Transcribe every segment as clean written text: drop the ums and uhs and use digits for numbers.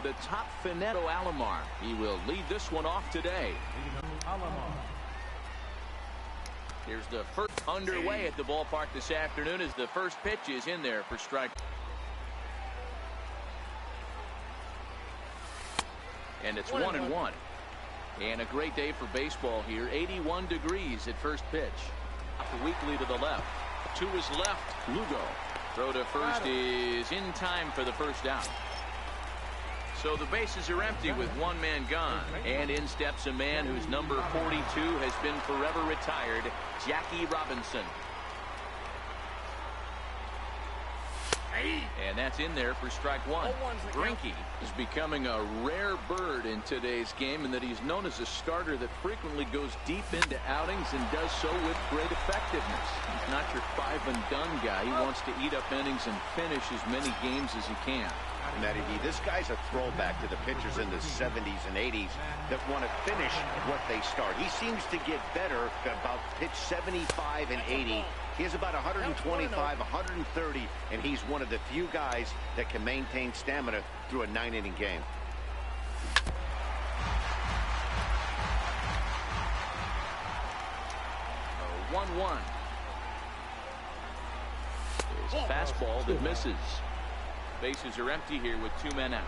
the top Finetto Alomar. He will lead this one off today. Here's the first underway at the ballpark this afternoon as the first pitch is in there for strike. And it's 1-1. And a great day for baseball here. 81 degrees at first pitch. Weekly to the left. To his left, Lugo. Throw to first is in time for the first out. So the bases are empty with one man gone. And in steps a man whose number 42 has been forever retired, Jackie Robinson. And that's in there for strike one. Greinke is becoming a rare bird in today's game, and that he's known as a starter that frequently goes deep into outings and does so with great effectiveness. He's not your five-and-done guy. He wants to eat up innings and finish as many games as he can. And Eddie, this guy's a throwback to the pitchers in the 70s and 80s that want to finish what they start. He seems to get better about pitch 75 and 80. He has about 125, 130, and he's one of the few guys that can maintain stamina through a 9-inning game. A 1-1. His fastball that misses. Bases are empty here with two men out.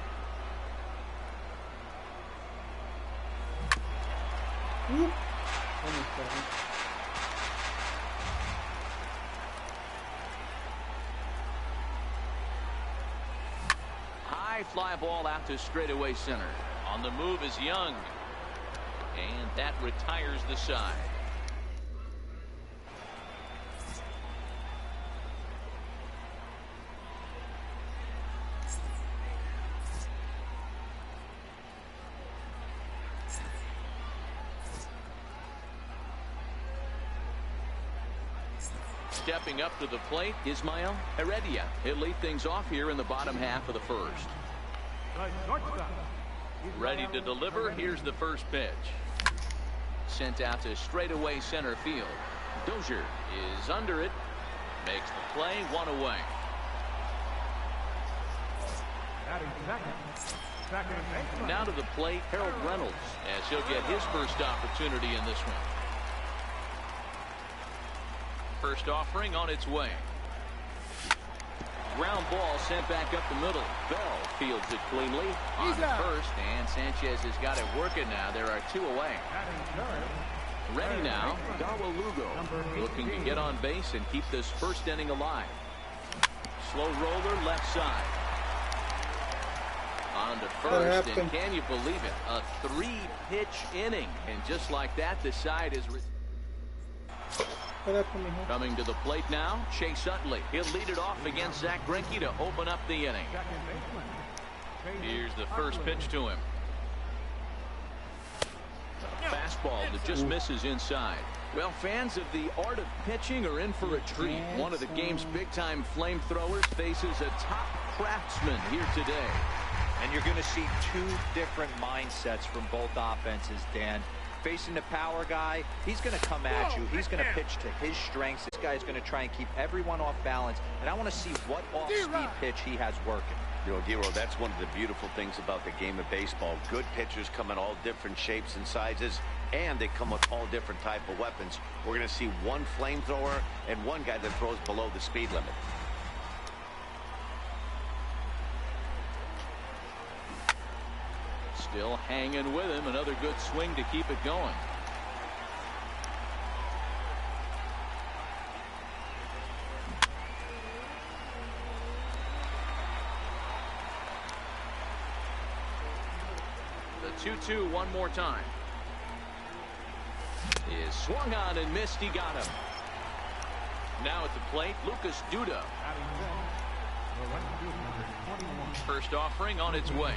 High fly ball out to straightaway center. On the move is Young. And that retires the side. Stepping up to the plate, Ismael Heredia. He'll lead things off here in the bottom half of the first. Ready to deliver. Here's the first pitch. Sent out to straightaway center field. Dozier is under it. Makes the play, one away. Now to the plate, Harold Reynolds, as he'll get his first opportunity in this one. First offering on its way. Ground ball sent back up the middle. Bell fields it cleanly on first, and Sanchez has got it working now. There are two away. Ready now, Darwin Lugo, looking to get on base and keep this first inning alive. Slow roller left side. On to first, and can you believe it? A three-pitch inning, and just like that, the side is... Coming to the plate now, Chase Utley. He'll lead it off against Zach Greinke to open up the inning. Here's the first pitch to him. A fastball that just misses inside. Well, fans of the art of pitching are in for a treat. One of the game's big-time flamethrowers faces a top craftsman here today. And you're going to see two different mindsets from both offenses, Dan. Facing the power guy, he's going to come at you. He's going to pitch to his strengths. This guy's going to try and keep everyone off balance. And I want to see what off-speed pitch he has working. You know, Giro, that's one of the beautiful things about the game of baseball. Good pitchers come in all different shapes and sizes, and they come with all different type of weapons. We're going to see one flamethrower and one guy that throws below the speed limit. Still hanging with him. Another good swing to keep it going. The 2-2 one more time. Is swung on and missed. He got him. Now at the plate, Lucas Duda. First offering on its way.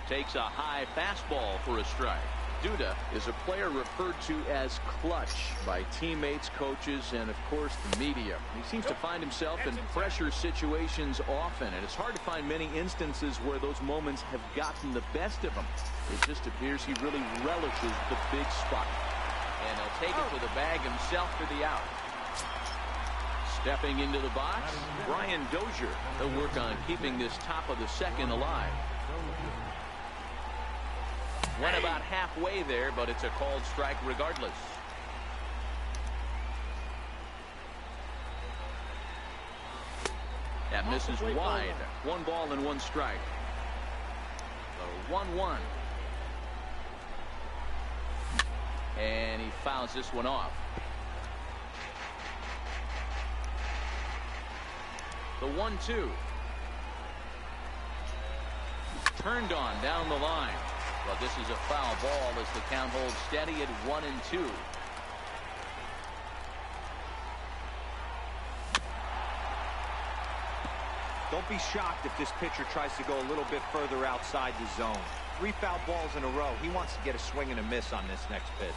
Takes a high fastball for a strike. Duda is a player referred to as clutch by teammates, coaches, and of course the media. He seems to find himself in pressure situations often, and it's hard to find many instances where those moments have gotten the best of him. It just appears he really relishes the big spot. And he'll take it to the bag himself for the out. Stepping into the box, Brian Dozier. He'll work on keeping this top of the second alive. Went about halfway there, but it's a called strike regardless. That misses wide. 1 ball and 1 strike. So 1-1. And he fouls this one off. The 1-2. Turned on down the line. Well, this is a foul ball as the count holds steady at 1-2. Don't be shocked if this pitcher tries to go a little bit further outside the zone. 3 foul balls in a row. He wants to get a swing and a miss on this next pitch.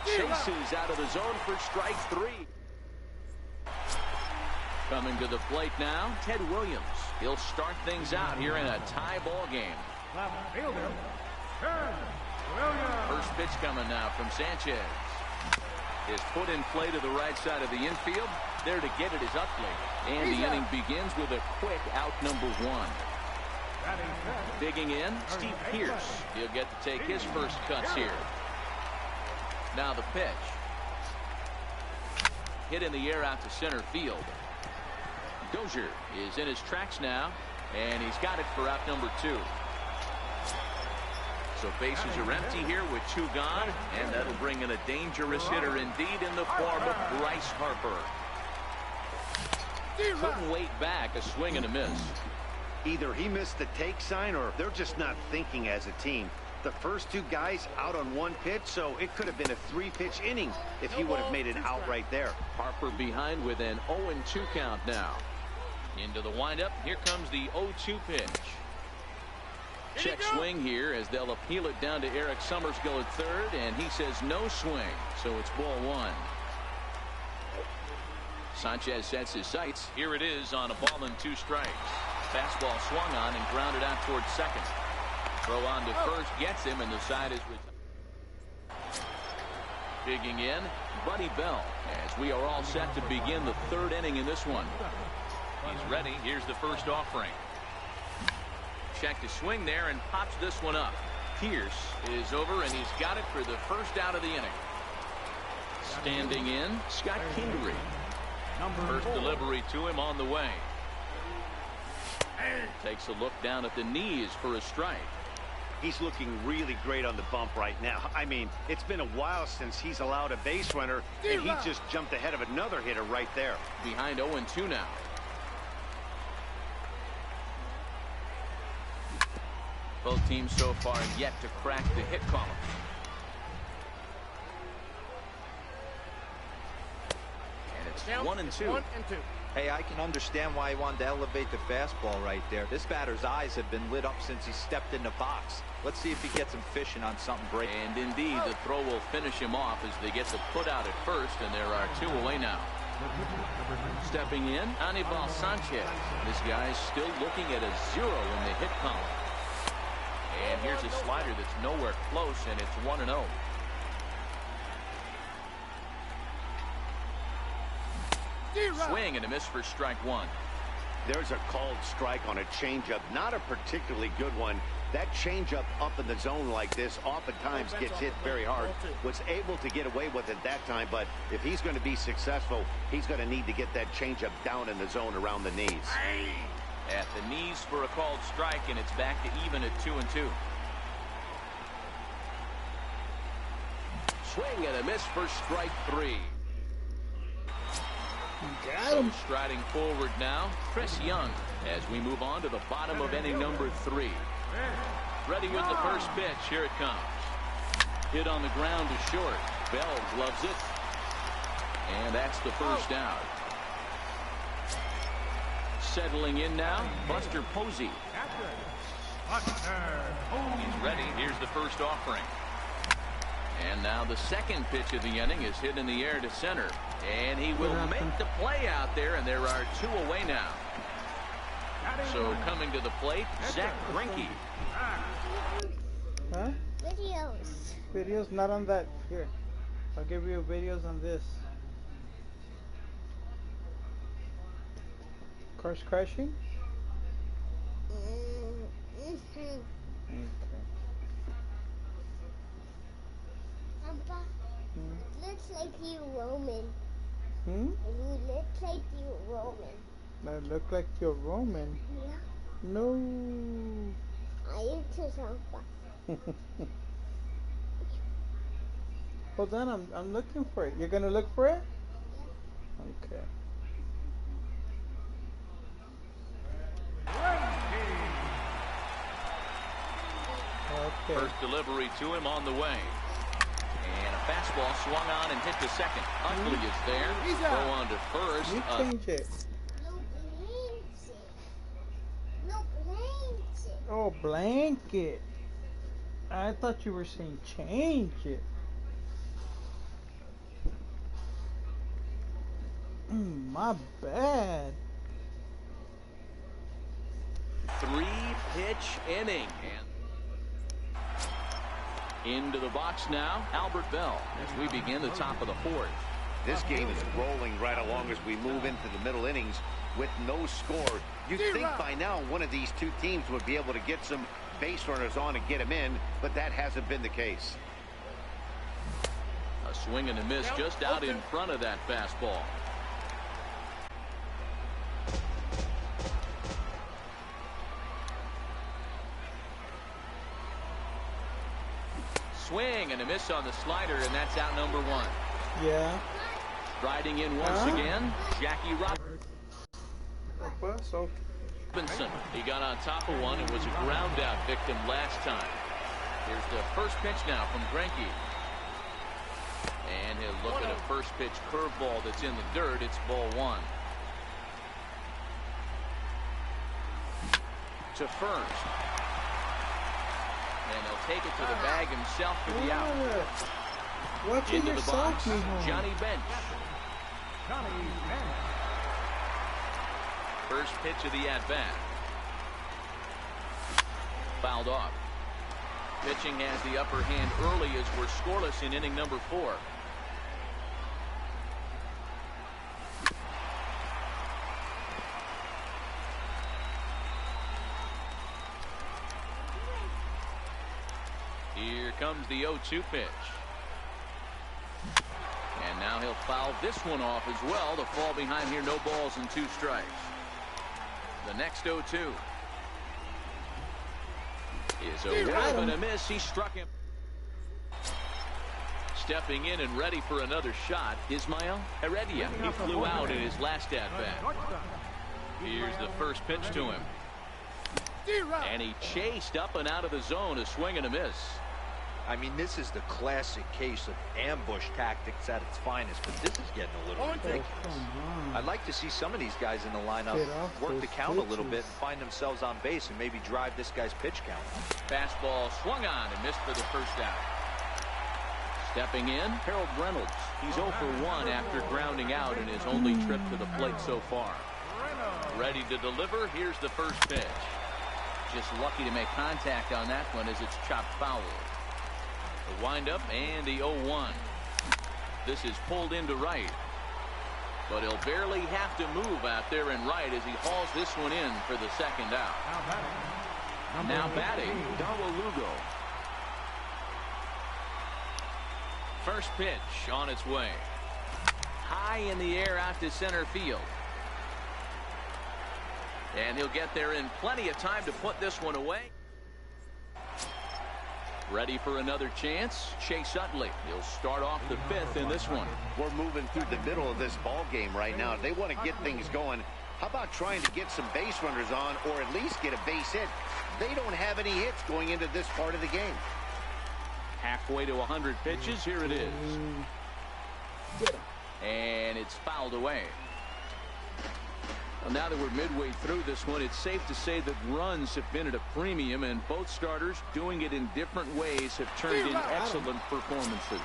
Chases out of the zone for strike 3. Coming to the plate now, Ted Williams. He'll start things out here in a tie ball game. First pitch coming now from Sanchez. His foot in play to the right side of the infield. There to get it is Utley. And the inning begins with a quick out number 1. Digging in, Steve Pierce. He'll get to take his first cuts here. Now the pitch. Hit in the air out to center field. Dozier is in his tracks now, and he's got it for out number 2. So bases are empty here with 2 gone, and that'll bring in a dangerous hitter indeed in the form of Bryce Harper. Couldn't wait back, a swing and a miss. Either he missed the take sign or they're just not thinking as a team. The first 2 guys out on 1 pitch, so it could have been a 3-pitch inning if he would have made it out right there. Harper behind with an 0-2 count now. Into the windup, here comes the 0-2 pitch. Check swing here as they'll appeal it down to Eric Summerskill at third, and he says no swing, so it's ball 1. Sanchez sets his sights. Here it is on a ball and 2 strikes. Fastball swung on and grounded out towards second. Throw on to first gets him, and the side is retired. Digging in, Buddy Bell, as we are all set to begin the 3rd inning in this one. He's ready. Here's the first offering. Check the swing there and pops this one up. Pierce is over, and he's got it for the first out of the inning. Standing in, Scott Kingery. First delivery to him on the way. Takes a look down at the knees for a strike. He's looking really great on the bump right now. I mean, it's been a while since he's allowed a base runner, and he just jumped ahead of another hitter right there. Behind 0-2 now. Both teams so far yet to crack the hit column. And it's 1-2. Hey, I can understand why he wanted to elevate the fastball right there. This batter's eyes have been lit up since he stepped in the box. Let's see if he gets him fishing on something break. And indeed, the throw will finish him off as they get the put out at first, and there are 2 away now. Stepping in, Anibal Sanchez. This guy's still looking at a 0 in the hit column. And here's a slider that's nowhere close, and it's 1-0. Swing and a miss for strike 1. There's a called strike on a changeup, not a particularly good one. That changeup up in the zone like this oftentimes gets hit very hard. Was able to get away with it that time, but if he's going to be successful, he's going to need to get that changeup down in the zone around the knees. At the knees for a called strike, and it's back to even at 2-2. Swing and a miss for strike 3. Got him. Striding forward now, Chris Young, as we move on to the bottom of inning number 3. Ready with the first pitch. Here it comes. Hit on the ground to short. Bell gloves it. And that's the first out. Settling in now, Buster Posey. He's ready. Here's the first offering. And now the second pitch of the inning is hit in the air to center. And he will make the play out there, and there are 2 away now. So coming to the plate, Zach Greinke. Huh? Videos. Videos not on that. Here, I'll give you videos on this. Car's crashing? Okay. Papa, it looks like you Roman. Hmm? You look like you Roman. I look like you're Roman. Yeah. No. I used to Papa. Hold on, I'm looking for it. You're gonna look for it? Okay. Okay. First delivery to him on the way. And a fastball swung on and hit to second. Utley is there. Throw on to first. You change it. No blanket. No blanket. Oh, blanket. I thought you were saying change it. My bad. 3-pitch inning. And into the box now, Albert Bell, as we begin the top of the fourth. This game is rolling right along as we move into the middle innings with no score. You'd think by now one of these two teams would be able to get some base runners on and get them in, but that hasn't been the case. A swing and a miss just out in front of that fastball. Swing and a miss on the slider, and that's out number one. Yeah. Riding in once again, Jackie Robinson. He got on top of one and was a ground out victim last time. Here's the first pitch now from Greinke. And he'll look at a first pitch curveball that's in the dirt. It's ball one. To first. And he'll take it to the bag himself for the out. Watch Into the yourself, box, mijo. Johnny Bench. First pitch of the at-bat. Fouled off. Pitching has the upper hand early as we're scoreless in inning number 4. Here comes the 0-2 pitch. And now he'll foul this one off as well to fall behind here. No balls and 2 strikes. The next 0-2 is a whiff and a miss. He struck him. Stepping in and ready for another shot, Ismael Heredia. He flew out in his last at-bat. Here's the first pitch to him. And he chased up and out of the zone. A swing and a miss. I mean, this is the classic case of ambush tactics at its finest, but this is getting a little ridiculous. I'd like to see some of these guys in the lineup work the count a little bit and find themselves on base and maybe drive this guy's pitch count. Fastball swung on and missed for the first out. Stepping in, Harold Reynolds. He's 0 for 1 after grounding out in his only trip to the plate so far. Ready to deliver. Here's the first pitch. Just lucky to make contact on that one as it's chopped foul. The windup and the 0-1. This is pulled into right. But he'll barely have to move out there in right as he hauls this one in for the second out. Now batting, Darwin Lugo. First pitch on its way. High in the air out to center field. And he'll get there in plenty of time to put this one away. Ready for another chance. Chase Utley. He'll start off the 5th in this one. We're moving through the middle of this ball game right now. They want to get things going. How about trying to get some base runners on or at least get a base hit? They don't have any hits going into this part of the game. Halfway to 100 pitches. Here it is. And it's fouled away. Well, now that we're midway through this one, it's safe to say that runs have been at a premium, and both starters doing it in different ways have turned in excellent performances.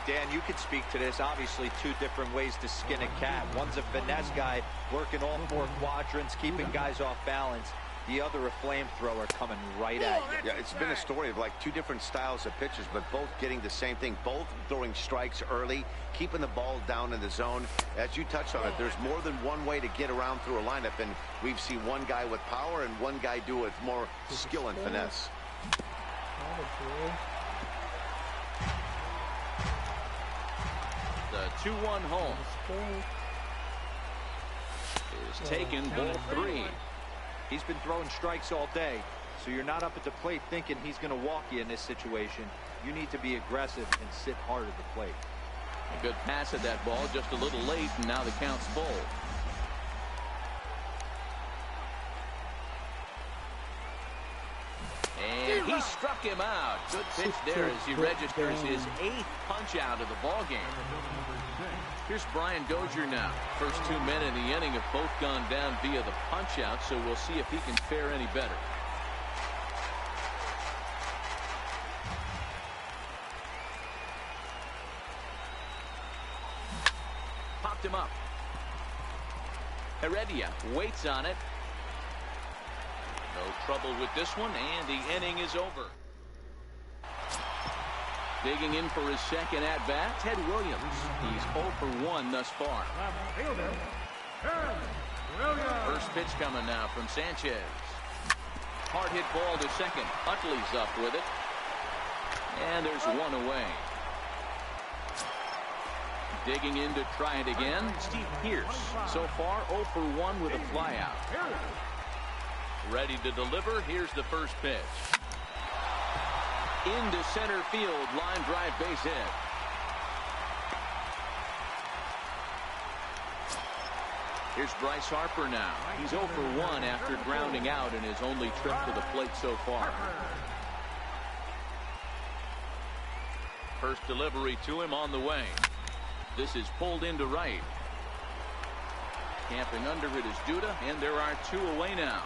Dan, you could speak to this. Obviously, 2 different ways to skin a cat. One's a finesse guy working all 4 quadrants, keeping guys off balance. the other a flamethrower coming right at you. Yeah, it's been a story of like two different styles of pitchers, but both getting the same thing, both throwing strikes early, keeping the ball down in the zone. As you touched on it, there's more than one way to get around through a lineup, and we've seen one guy with power and one guy do it with more skill and finesse. The 2-1 home is taken, ball 3. He's been throwing strikes all day, so you're not up at the plate thinking he's going to walk you in this situation. You need to be aggressive and sit hard at the plate. A good pass at that ball, just a little late, and now the count's full. And he struck him out. Good pitch there as he registers his 8th punch out of the ball game. Here's Brian Dozier now. First 2 men in the inning have both gone down via the punch out, so we'll see if he can fare any better. Popped him up. Heredia waits on it. No trouble with this one, and the inning is over. Digging in for his second at-bat, Ted Williams. He's 0 for 1 thus far. First pitch coming now from Sanchez. Hard hit ball to second. Utley's up with it. And there's one away. Digging in to try it again, Steve Pearce. So far 0 for 1 with a flyout. Ready to deliver. Here's the first pitch. Into center field, line drive, base hit. Here's Bryce Harper now. He's 0 for 1 after grounding out in his only trip to the plate so far. First delivery to him on the way. This is pulled into right. Camping under it is Duda, and there are 2 away now.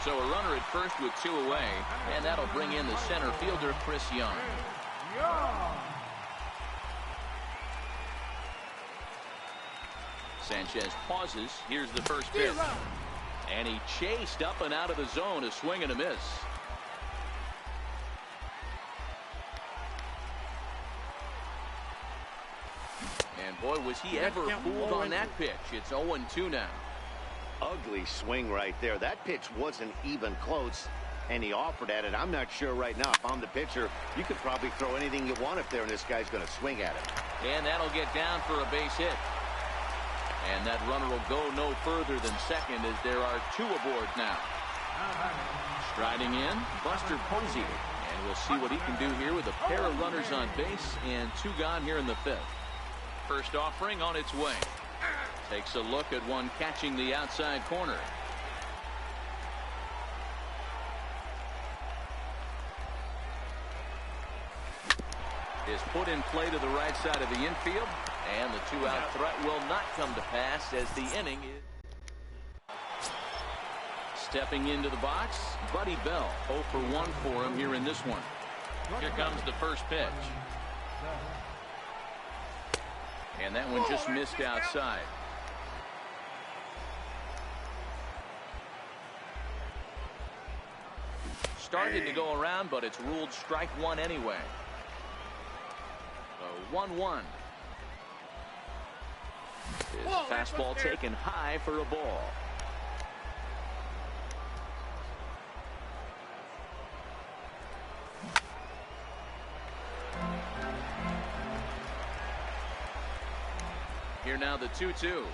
So a runner at first with 2 away, and that'll bring in the center fielder, Chris Young. Sanchez pauses. Here's the first pitch. And he chased up and out of the zone, a swing and a miss. And boy, was he ever fooled on that pitch. It's 0-2 now. Ugly swing right there. That pitch wasn't even close, and he offered at it. I'm not sure right now if I'm the pitcher, you could probably throw anything you want up there, and this guy's going to swing at it. And that'll get down for a base hit. And that runner will go no further than second as there are 2 aboard now. Striding in, Buster Posey. And we'll see what he can do here with a pair of runners on base and 2 gone here in the 5th. First offering on its way. Takes a look at one catching the outside corner. Is put in play to the right side of the infield, and the 2-out threat will not come to pass as the inning is. Stepping into the box, Buddy Bell. 0 for 1 for him here in this one. Here comes the first pitch. And that one just missed outside. Started to go around, but it's ruled strike 1 anyway. So 1-1. His fastball taken high for a ball. Here now the 2-2.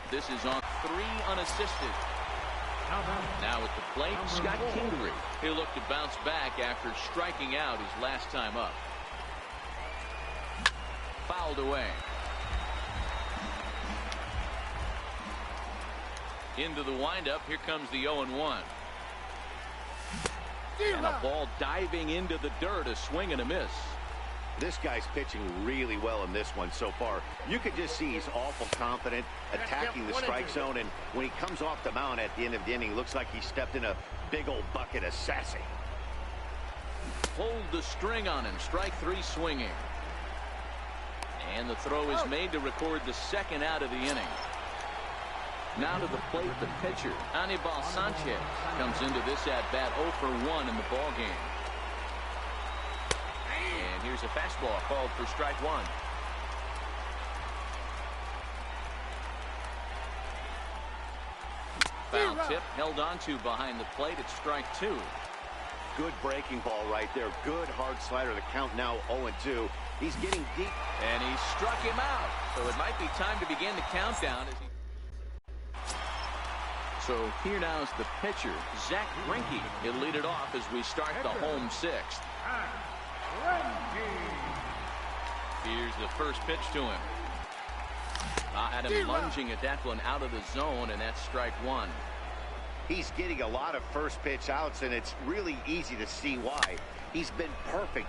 This is on 3 unassisted. Now at the plate, Scott Kingery. He'll look to bounce back after striking out his last time up. Fouled away. Into the windup. Here comes the 0-1. And a ball diving into the dirt. A swing and a miss. This guy's pitching really well in this one so far. You could just see he's awful confident attacking the strike zone, and when he comes off the mound at the end of the inning, looks like he stepped in a big old bucket of sassy. Pulled the string on him. Strike 3 swinging. And the throw is made to record the second out of the inning. Now to the plate, the pitcher, Anibal Sanchez, comes into this at-bat 0 for 1 in the ball game. And here's a fastball called for strike one. Foul tip held onto behind the plate at strike two. Good breaking ball right there. Good hard slider. The count now 0-2. He's getting deep. And he struck him out. So it might be time to begin the countdown. So here now is the pitcher, Zach Greinke. He'll lead it off as we start the home sixth. Here's the first pitch to him. Had him lunging at that one out of the zone, and that's strike one. He's getting a lot of first pitch outs, and it's really easy to see why. He's been perfect.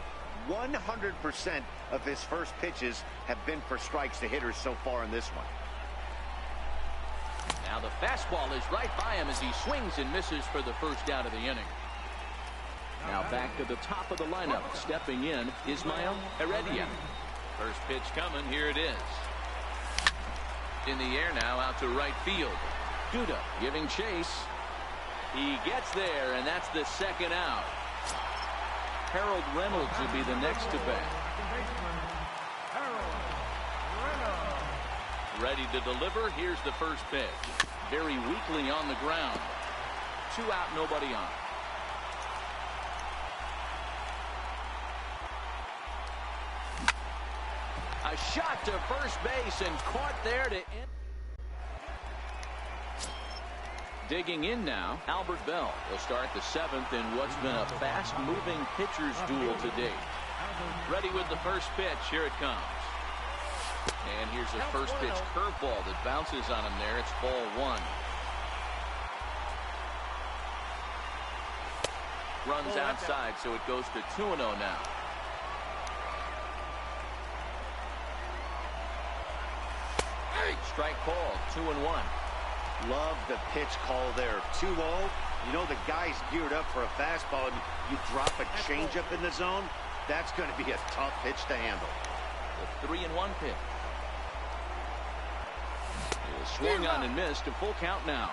100% of his first pitches have been for strikes to hitters so far in this one. Now the fastball is right by him as he swings and misses for the first out of the inning. Now back to the top of the lineup. Stepping in, Ismael Heredia. First pitch coming. Here it is. In the air now, out to right field. Duda giving chase. He gets there, and that's the second out. Harold Reynolds will be the next to bat. Ready to deliver. Here's the first pitch. Very weakly on the ground. 2 out, nobody on. A shot to first base and caught there to end. Digging in now, Albert Bell will start the seventh in what's been a fast-moving pitcher's duel to date. Ready with the first pitch. Here it comes. And here's a first pitch curveball that bounces on him there. It's ball one. Runs outside, so it goes to 2-0 now. Strike called, 2-1. Love the pitch call there. 2-0. You know the guy's geared up for a fastball, and you drop a changeup in the zone. That's going to be a tough pitch to handle. The 3-1 pitch. Swung on and missed. A full count now.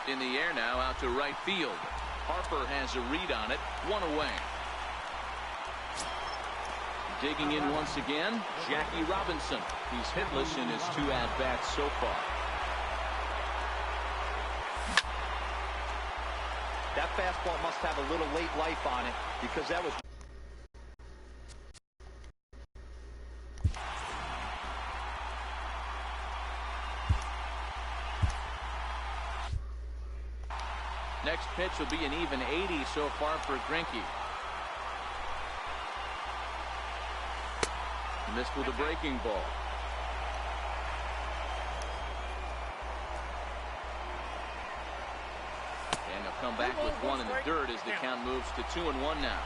In the air now, out to right field. Harper has a read on it. 1 away. Digging in once again, Jackie Robinson. He's hitless in his 2 at-bats so far. That fastball must have a little late life on it, because that was... Next pitch will be an even 80 so far for Greinke. Missed with a breaking ball. And he'll come back with 1 in the dirt as the count moves to 2-1 now.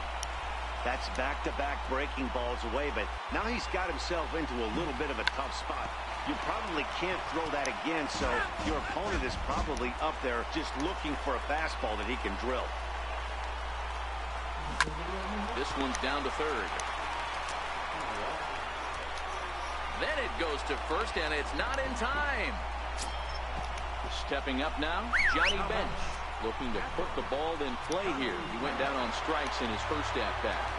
That's back-to-back breaking balls away, but now he's got himself into a little bit of a tough spot. You probably can't throw that again, so your opponent is probably up there just looking for a fastball that he can drill. This one's down to third. Then it goes to first, and it's not in time. Stepping up now, Johnny Bench, looking to put the ball in play here. He went down on strikes in his first at-bat.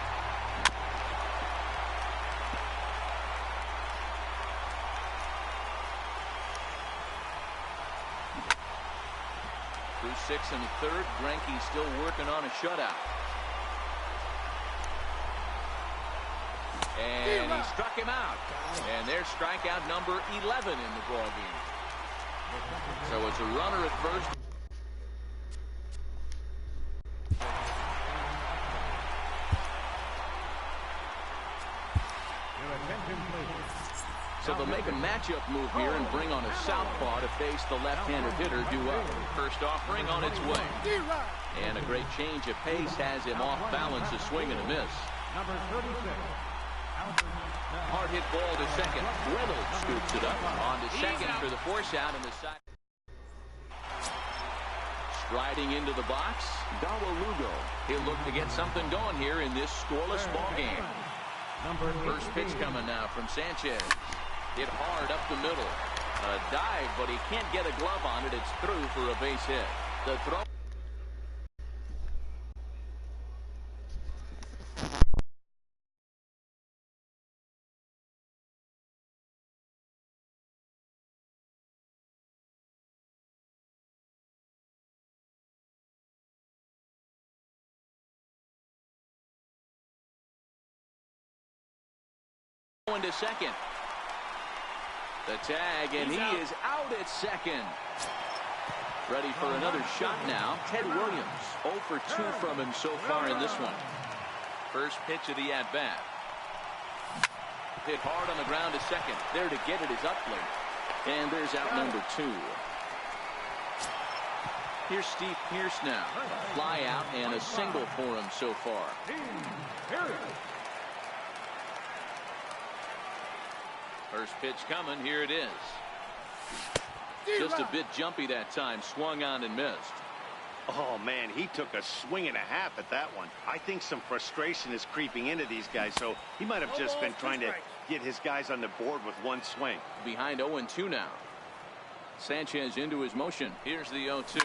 Through 6 and a third, Greinke still working on a shutout. And he struck him out. And there's strikeout number 11 in the ball game. So it's a runner at first. So they'll make a matchup move here and bring on a southpaw to face the left-handed hitter due up. First offering on its way. And a great change of pace has him off balance, a swing and a miss. Hard hit ball to second. Reynolds scoops it up. On to second for the force out in the side. Striding into the box, Lugo. He'll look to get something going here in this scoreless ball game. First pitch coming now from Sanchez. Hit hard up the middle. A dive, but he can't get a glove on it. It's through for a base hit. The throw. Going to second. The tag, and he is out at second. Ready for another shot now. Ted Williams, 0 for 2 from him so far in this one. First pitch of the at-bat. Hit hard on the ground to second. There to get it is Utley. And there's out number 2. Here's Steve Pearce now. A fly out and a single for him so far. First pitch coming. Here it is. Just a bit jumpy that time. Swung on and missed. Oh, man, he took a swing and a half at that one. I think some frustration is creeping into these guys, so he might have just been trying to get his guys on the board with one swing. Behind 0-2 now. Sanchez into his motion. Here's the 0-2.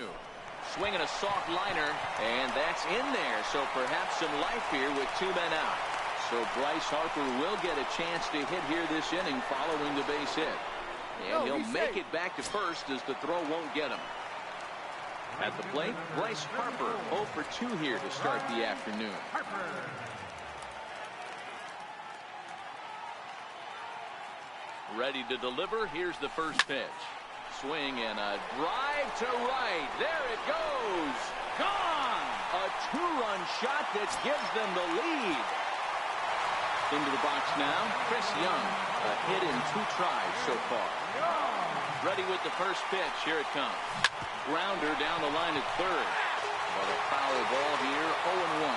Swinging a soft liner, and that's in there. So perhaps some life here with 2 men out. So Bryce Harper will get a chance to hit here this inning following the base hit. And he'll make it back to first as the throw won't get him. At the plate, Bryce Harper, 0 for 2 here to start the afternoon. Ready to deliver. Here's the first pitch. Swing and a drive to right. There it goes. Gone. A 2-run shot that gives them the lead. Into the box now, Chris Young. A hit in 2 tries so far. Ready with the first pitch. Here it comes. Grounder down the line at third. But a foul ball here, 0-1.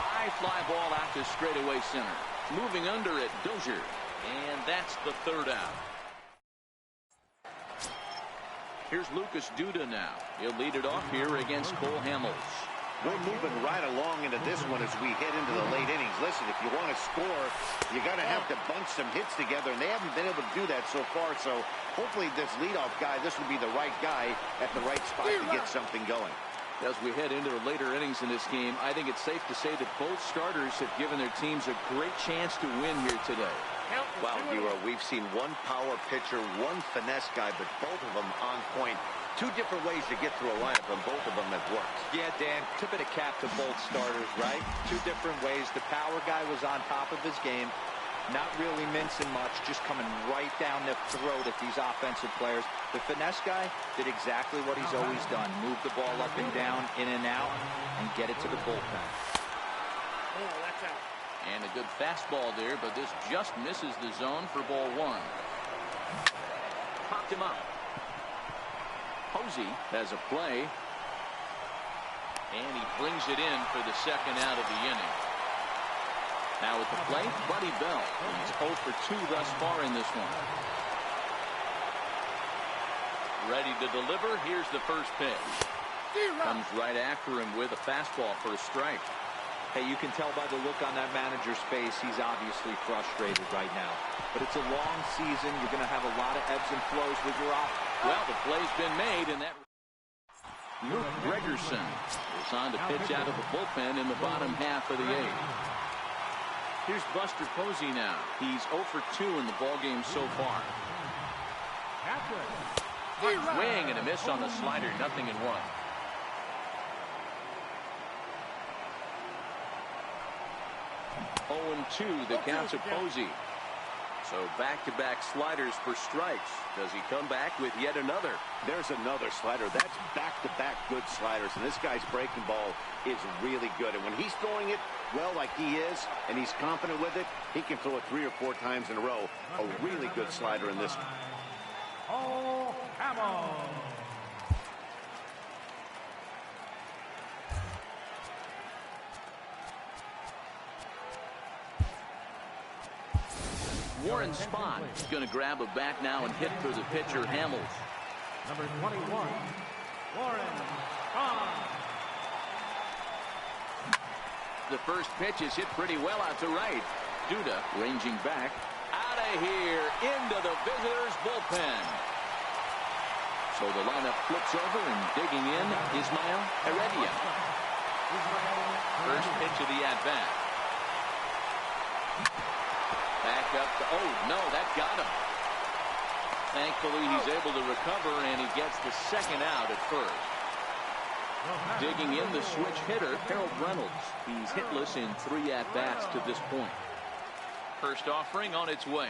High fly ball out to straightaway center. Moving under it, Dozier. And that's the third out. Here's Lucas Duda now. He'll lead it off here against Cole Hamels. We're moving right along into this one as we head into the late innings. Listen, if you want to score, you got to have to bunch some hits together, and they haven't been able to do that so far. So hopefully this leadoff guy, this will be the right guy at the right spot to get something going. As we head into the later innings in this game, I think it's safe to say that both starters have given their teams a great chance to win here today. Wow, Hero, we've seen one power pitcher, one finesse guy, but both of them on point. 2 different ways to get through a lineup, and both of them have worked. Yeah, Dan, tip of the cap to both starters, right? 2 different ways. The power guy was on top of his game, not really mincing much, just coming right down the throat at these offensive players. The finesse guy did exactly what he's always done. Move the ball up and down, in and out, and get it to the bullpen. And a good fastball there, but this just misses the zone for ball 1. Popped him up. Posey has a play. And he brings it in for the second out of the inning. Now at the plate, Buddy Bell. He's 0 for 2 thus far in this one. Ready to deliver. Here's the first pitch. Comes right after him with a fastball for a strike. Hey, you can tell by the look on that manager's face, he's obviously frustrated right now. But it's a long season. You're going to have a lot of ebbs and flows with your offense. Well, the play's been made, and that Luke Gregerson is on to pitch out of the bullpen in the bottom half of the 8th. Here's Buster Posey now. He's 0 for 2 in the ballgame so far. Swing and a miss on the slider. 0-1. 0-2 the count to Posey. So back-to-back sliders for strikes. Does he come back with yet another? There's another slider. That's back-to-back good sliders. And this guy's breaking ball is really good. And when he's throwing it well like he is, and he's confident with it, he can throw it 3 or 4 times in a row. A really good slider in this one. Oh, Warren Spahn is going to grab a bat now and hit for the pitcher, Hamels. Number 21, Warren Spahn. The first pitch is hit pretty well out to right. Duda ranging back. Out of here into the visitors' bullpen. So the lineup flips over and digging in, Ismael Heredia. First pitch of the at-bat. Back up to, oh no, that got him. Thankfully he's able to recover and he gets the second out at first. Digging in the switch hitter, Harold Reynolds. He's hitless in 3 at-bats to this point. First offering on its way.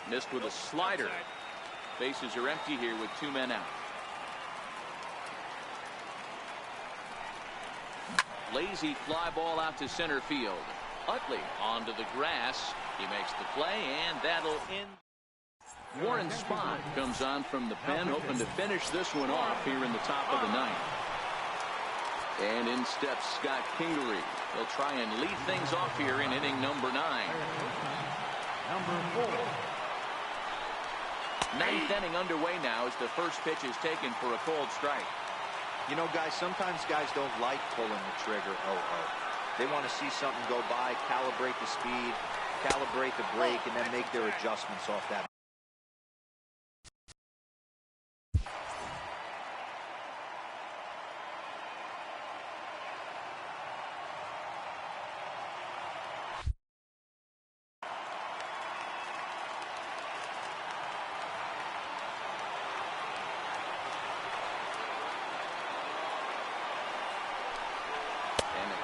Missed with a slider. Bases are empty here with 2 men out. Lazy fly ball out to center field. Utley onto the grass. He makes the play, and that'll end. Warren Spahn comes on from the pen, hoping to finish this one off here in the top of the 9th. And in steps Scott Kingery. He'll try and lead things off here in inning number 9. Number 4. 9th inning underway now as the first pitch is taken for a cold strike. You know, guys, sometimes guys don't like pulling the trigger. They want to see something go by, calibrate the speed, calibrate the brake, and then make their adjustments off that.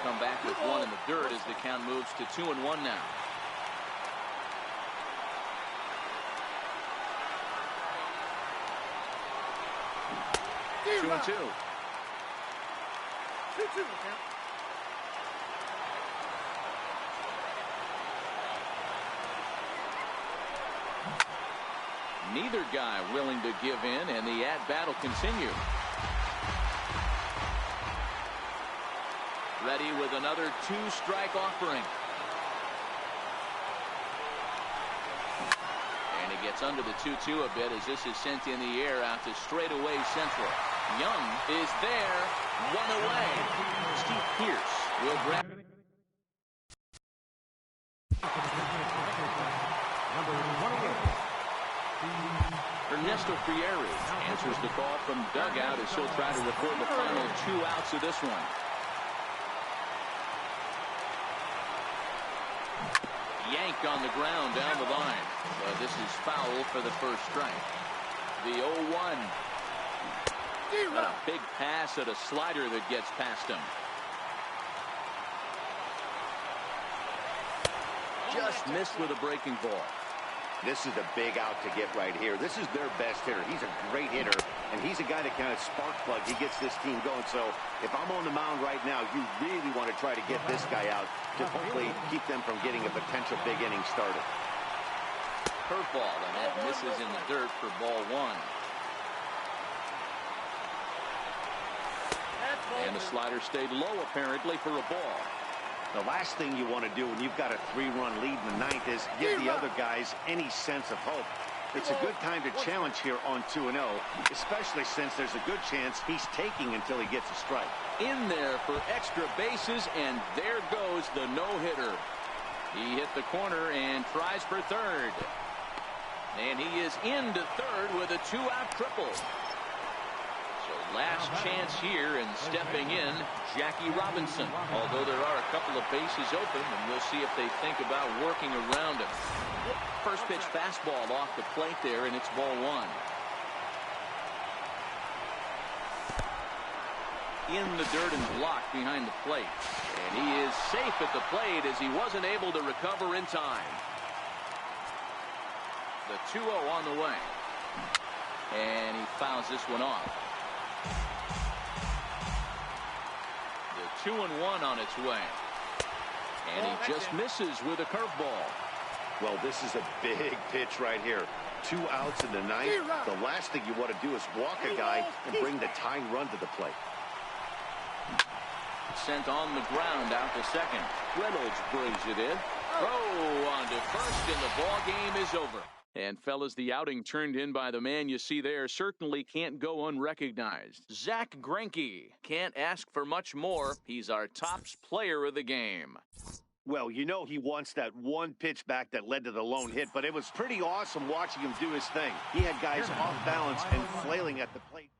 Come back with 1 in the dirt as the count moves to 2-1 now. Two and two. Neither guy willing to give in, and the at-bat will continue. Ready with another 2-strike offering. And he gets under the 2-2 a bit as this is sent in the air out to straightaway central. Young is there. 1 away. Steve Pierce will grab. Number 28. Ernesto Frieri answers the call from dugout as he'll try to record the final 2 outs of this one. Yank on the ground down the line. But this is foul for the first strike. The 0-1. Got a big pass at a slider that gets past him. Just missed with a breaking ball. This is a big out to get right here. This is their best hitter. He's a great hitter, and he's a guy that kind of spark plug. He gets this team going. So if I'm on the mound right now, you really want to try to get this guy out to hopefully keep them from getting a potential big inning started. Curveball, and that misses in the dirt for ball 1. And the slider stayed low apparently for a ball. The last thing you want to do when you've got a 3-run lead in the 9th is give the other guys any sense of hope. It's a good time to challenge here on 2-0, especially since there's a good chance he's taking until he gets a strike. In there for extra bases, and there goes the no-hitter. He hit the corner and tries for third. And he is into third with a 2-out triple. Last chance here, and stepping in, Jackie Robinson. Although there are a couple of bases open, and we'll see if they think about working around him. First pitch fastball off the plate there, and it's ball 1. In the dirt and blocked behind the plate. And he is safe at the plate as he wasn't able to recover in time. The 2-0 on the way. And he fouls this one off. 2-1 on its way. And he just misses with a curveball. Well, this is a big pitch right here. 2 outs in the 9th. The last thing you want to do is walk a guy and bring the tying run to the plate. Sent on the ground out to second. Reynolds brings it in. Throw on to first, and the ball game is over. And, fellas, the outing turned in by the man you see there certainly can't go unrecognized. Zach Greinke. Can't ask for much more. He's our tops player of the game. Well, you know he wants that one pitch back that led to the lone hit, but it was pretty awesome watching him do his thing. He had guys off balance and flailing at the plate.